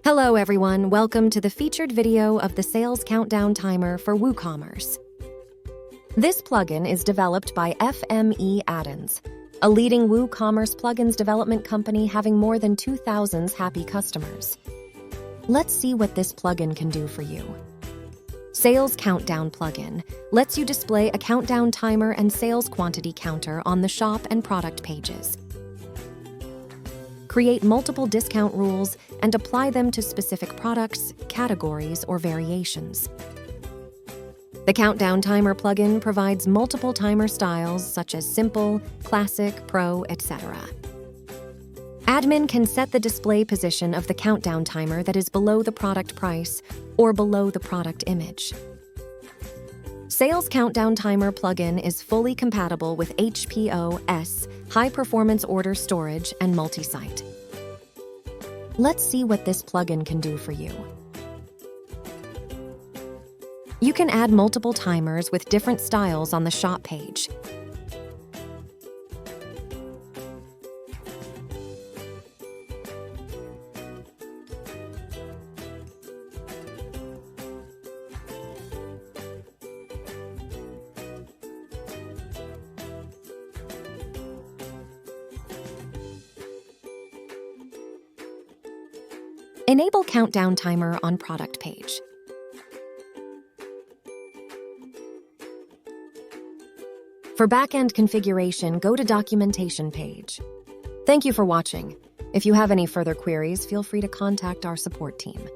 Hello everyone, welcome to the featured video of the Sales Countdown Timer for WooCommerce. This plugin is developed by FME Addons, a leading WooCommerce plugins development company having more than 2,000 happy customers. Let's see what this plugin can do for you. Sales Countdown plugin lets you display a countdown timer and sales quantity counter on the shop and product pages. Create multiple discount rules and apply them to specific products, categories, or variations. The Countdown Timer plugin provides multiple timer styles such as Simple, Classic, Pro, etc. Admin can set the display position of the countdown timer that is below the product price or below the product image. Sales Countdown Timer plugin is fully compatible with HPOS, high-performance order storage, and multi-site. Let's see what this plugin can do for you. You can add multiple timers with different styles on the shop page. Enable Countdown Timer on product page. For backend configuration, go to Documentation page. Thank you for watching. If you have any further queries, feel free to contact our support team.